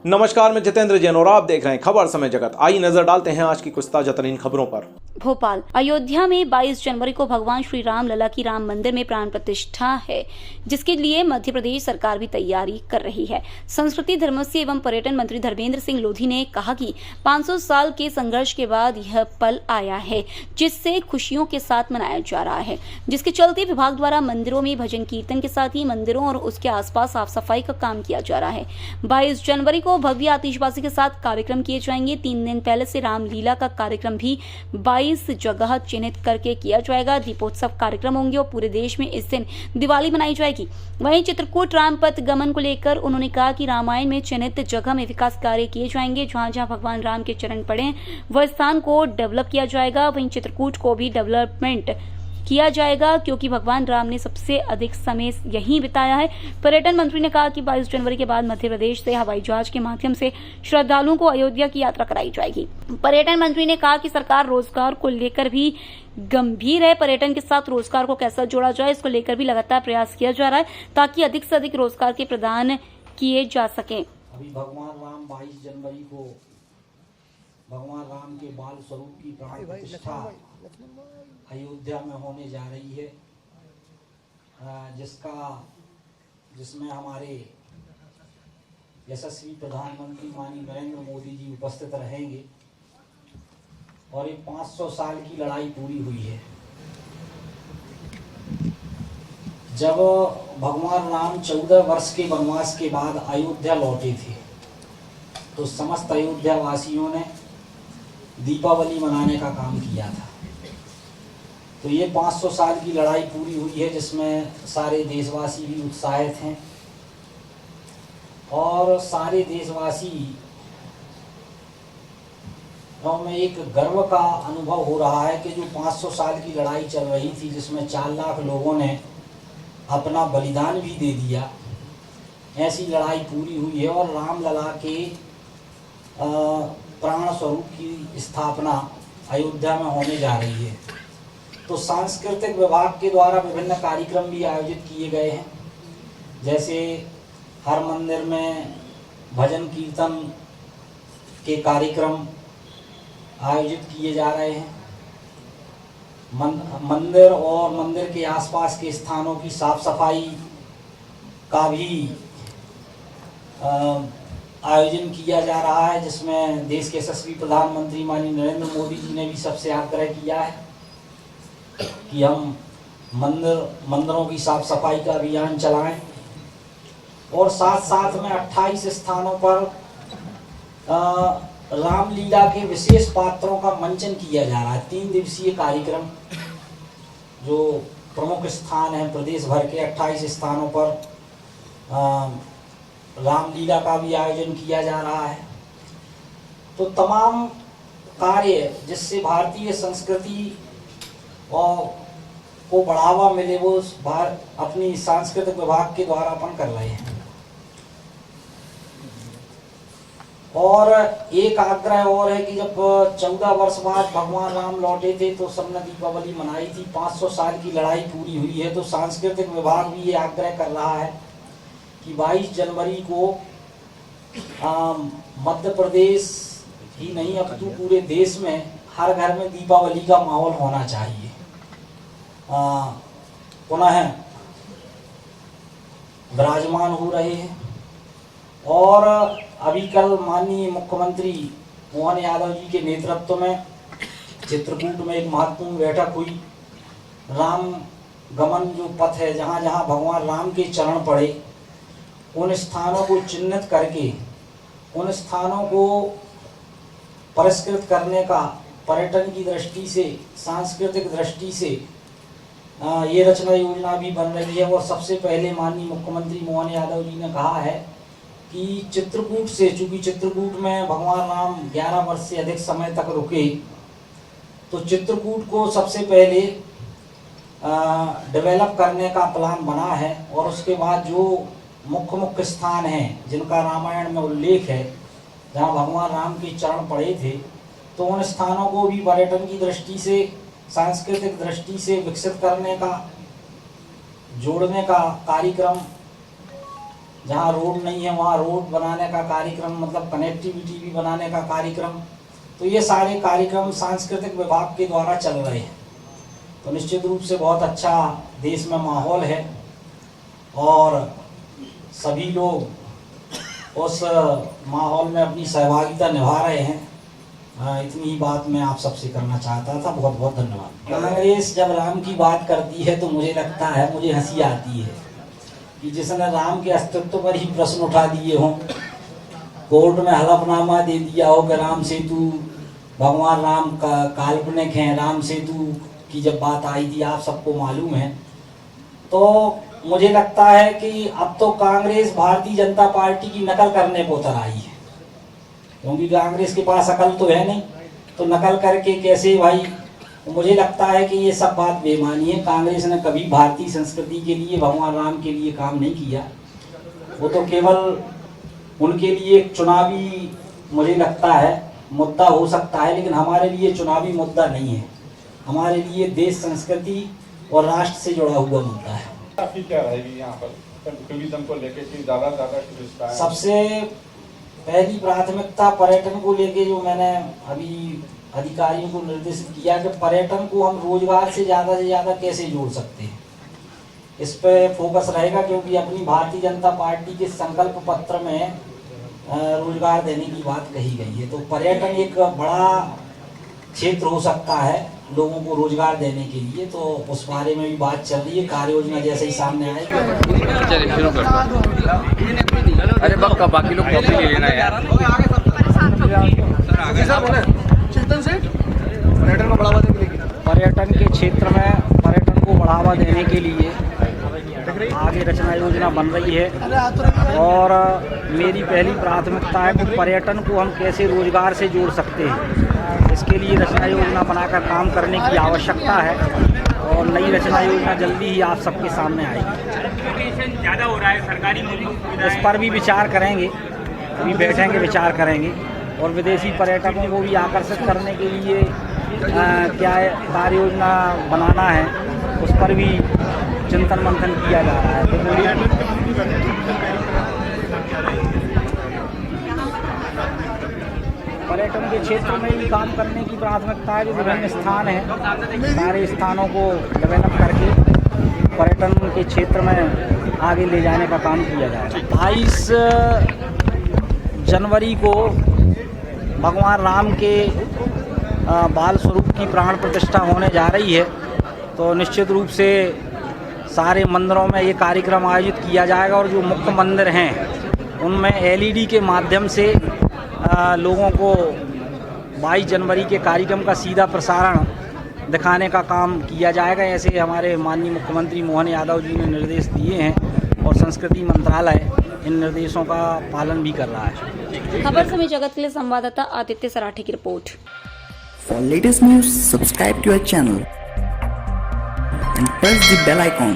नमस्कार, मैं जितेंद्र जैन और आप देख रहे हैं खबर समय जगत। आइए नजर डालते हैं आज की कुछ ताजा तरीन खबरों पर। भोपाल अयोध्या में 22 जनवरी को भगवान श्री राम लला की राम मंदिर में प्राण प्रतिष्ठा है, जिसके लिए मध्य प्रदेश सरकार भी तैयारी कर रही है। संस्कृति, धर्मस्य एवं पर्यटन मंत्री धर्मेंद्र सिंह लोधी ने कहा कि 500 साल के संघर्ष के बाद यह पल आया है, जिससे खुशियों के साथ मनाया जा रहा है, जिसके चलते विभाग द्वारा मंदिरों में भजन कीर्तन के साथ ही मंदिरों और उसके आसपास साफ सफाई का काम किया जा रहा है। 22 जनवरी को भव्य आतिशबाजी के साथ कार्यक्रम किए जाएंगे। 3 दिन पहले से रामलीला का कार्यक्रम भी 22 जगह चिन्हित करके किया जाएगा। दीपोत्सव कार्यक्रम होंगे और पूरे देश में इस दिन दिवाली मनाई जाएगी। वहीं चित्रकूट रामपथ गमन को लेकर उन्होंने कहा कि रामायण में चिन्हित जगह में विकास कार्य किए जाएंगे। जहां जहां भगवान राम के चरण पड़े वह स्थान को डेवलप किया जाएगा। वहीं चित्रकूट को भी डेवलपमेंट किया जाएगा, क्योंकि भगवान राम ने सबसे अधिक समय यहीं बिताया है। पर्यटन मंत्री ने कहा कि 22 जनवरी के बाद मध्य प्रदेश से हवाई जहाज के माध्यम से श्रद्धालुओं को अयोध्या की यात्रा कराई जाएगी। पर्यटन मंत्री ने कहा कि सरकार रोजगार को लेकर भी गंभीर है। पर्यटन के साथ रोजगार को कैसे जोड़ा जाए, इसको लेकर भी लगातार प्रयास किया जा रहा है, ताकि अधिक से अधिक रोजगार के प्रदान किए जा सके। अभी भगवान राम 22 जनवरी को भगवान राम के बाल स्वरूप की प्राण प्रतिष्ठा अयोध्या में होने जा रही है, जिसमें हमारे यशस्वी प्रधानमंत्री माननीय नरेंद्र मोदी जी उपस्थित रहेंगे और ये 500 साल की लड़ाई पूरी हुई है। जब भगवान राम 14 वर्ष के वनवास के बाद अयोध्या लौटे थे, तो समस्त अयोध्या वासियों ने दीपावली मनाने का काम किया था। तो ये 500 साल की लड़ाई पूरी हुई है, जिसमें सारे देशवासी भी उत्साहित हैं और सारे देशवासी में एक गर्व का अनुभव हो रहा है कि जो 500 साल की लड़ाई चल रही थी, जिसमें 4 लाख लोगों ने अपना बलिदान भी दे दिया, ऐसी लड़ाई पूरी हुई है और रामलला के प्राण स्वरूप की स्थापना अयोध्या में होने जा रही है। तो सांस्कृतिक विभाग के द्वारा विभिन्न कार्यक्रम भी आयोजित किए गए हैं, जैसे हर मंदिर में भजन कीर्तन के कार्यक्रम आयोजित किए जा रहे हैं। मंदिर और मंदिर के आसपास के स्थानों की साफ सफाई का भी आयोजन किया जा रहा है, जिसमें देश के यशस्वी प्रधानमंत्री माननीय नरेंद्र मोदी जी ने भी सबसे आग्रह किया है कि हम मंदिरों की साफ सफाई का अभियान चलाएं और साथ साथ में 28 स्थानों पर रामलीला के विशेष पात्रों का मंचन किया जा रहा है। 3 दिवसीय कार्यक्रम जो प्रमुख स्थान है प्रदेश भर के 28 स्थानों पर रामलीला का भी आयोजन किया जा रहा है। तो तमाम कार्य जिससे भारतीय संस्कृति और को बढ़ावा मिले, वो अपनी सांस्कृतिक विभाग के द्वारा अपन कर रहे हैं। और एक आग्रह और है कि जब 14 वर्ष बाद भगवान राम लौटे थे तो सबने दीपावली मनाई थी। 500 साल की लड़ाई पूरी हुई है, तो सांस्कृतिक विभाग भी ये आग्रह कर रहा है कि 22 जनवरी को मध्य प्रदेश ही नहीं अपितु पूरे देश में हर घर में दीपावली का माहौल होना चाहिए। पुनः विराजमान हो रहे हैं और अभी कल माननीय मुख्यमंत्री मोहन यादव जी के नेतृत्व में चित्रकूट में एक महत्वपूर्ण बैठक हुई। राम गमन जो पथ है, जहाँ जहाँ भगवान राम के चरण पड़े, उन स्थानों को चिन्हित करके उन स्थानों को पुरस्कृत करने का पर्यटन की दृष्टि से, सांस्कृतिक दृष्टि से ये रचना योजना भी बन रही है। और सबसे पहले माननीय मुख्यमंत्री मोहन यादव जी ने कहा है कि चित्रकूट से, चूंकि चित्रकूट में भगवान राम 11 वर्ष से अधिक समय तक रुके, तो चित्रकूट को सबसे पहले डेवलप करने का प्लान बना है और उसके बाद जो मुख्य स्थान हैं जिनका रामायण में उल्लेख है, जहाँ भगवान राम के चरण पड़े थे, तो उन स्थानों को भी पर्यटन की दृष्टि से, सांस्कृतिक दृष्टि से विकसित करने का, जोड़ने का कार्यक्रम जहाँ रोड नहीं है वहाँ रोड बनाने का कार्यक्रम, मतलब कनेक्टिविटी भी बनाने का कार्यक्रम। तो ये सारे कार्यक्रम सांस्कृतिक विभाग के द्वारा चल रहे हैं। तो निश्चित रूप से बहुत अच्छा देश में माहौल है और सभी लोग उस माहौल में अपनी सहभागिता निभा रहे हैं। इतनी ही बात मैं आप सबसे करना चाहता था। बहुत बहुत धन्यवाद। कांग्रेस जब राम की बात करती है तो मुझे लगता है, मुझे हंसी आती है कि जिसने राम के अस्तित्व पर ही प्रश्न उठा दिए हों, कोर्ट में हलफनामा दे दिया हो कि राम सेतु, भगवान राम का काल्पनिक हैं, राम सेतु की जब बात आई थी आप सबको मालूम है, तो मुझे लगता है कि अब तो कांग्रेस भारतीय जनता पार्टी की नकल करने को उतर आई है। क्योंकि कांग्रेस के पास अकल तो है नहीं, तो नकल करके कैसे भाई। मुझे लगता है कि ये सब बात बेईमानी है। कांग्रेस ने कभी भारतीय संस्कृति के लिए, भगवान राम के लिए काम नहीं किया। वो तो केवल उनके लिए एक चुनावी, मुझे लगता है, मुद्दा हो सकता है, लेकिन हमारे लिए चुनावी मुद्दा नहीं है। हमारे लिए देश, संस्कृति और राष्ट्र से जुड़ा हुआ मुद्दा है। काफी क्या रहेगी यहाँ पर टूरिज्म को लेकर कि ज़्यादा टूरिस्ट आए? सबसे पहली प्राथमिकता पर्यटन को लेके जो मैंने अभी अधिकारियों को निर्देशित किया कि पर्यटन को हम रोजगार से ज़्यादा कैसे जोड़ सकते हैं, इस पे फोकस रहेगा। क्योंकि अपनी भारतीय जनता पार्टी के संकल्प पत्र में रोजगार देने की बात कही गई है। तो पर्यटन एक बड़ा क्षेत्र हो सकता है लोगों को रोजगार देने के लिए, तो उस बारे में भी बात चल रही है। कार्य योजना जैसे ही सामने आएगी। अरे बाकी लोग कॉपी ले लेना यार। पर्यटन के क्षेत्र में पर्यटन को बढ़ावा देने के लिए आगे रचना योजना बन रही है और मेरी पहली प्राथमिकता है कि पर्यटन को हम कैसे रोजगार से जोड़ सकते हैं, इसके लिए रचना योजना बनाकर काम करने की आवश्यकता है और नई रचना योजना जल्दी ही आप सबके सामने आएगी। ज़्यादा हो रहा है सरकारी, इस पर भी विचार करेंगे, अभी बैठेंगे, विचार करेंगे और विदेशी पर्यटकों को भी आकर्षित करने के लिए क्या कार्य योजना बनाना है, उस पर भी चिंतन मंथन किया जा रहा है। पर्यटन के क्षेत्र में भी काम करने की प्राथमिकता है। जो विभिन्न स्थान हैं, सारे स्थानों को डेवलप करके पर्यटन के क्षेत्र में आगे ले जाने का काम किया जा रहा है। 22 जनवरी को भगवान राम के बाल स्वरूप की प्राण प्रतिष्ठा होने जा रही है, तो निश्चित रूप से सारे मंदिरों में ये कार्यक्रम आयोजित किया जाएगा और जो मुख्य मंदिर हैं उनमें LED के माध्यम से लोगों को 22 जनवरी के कार्यक्रम का सीधा प्रसारण दिखाने का काम किया जाएगा। ऐसे हमारे माननीय मुख्यमंत्री मोहन यादव जी ने निर्देश दिए हैं और संस्कृति मंत्रालय इन निर्देशों का पालन भी कर रहा है। खबर समय जगत के लिए संवाददाता आदित्य सराठी की report. For latest news, subscribe to our channel and press the bell icon.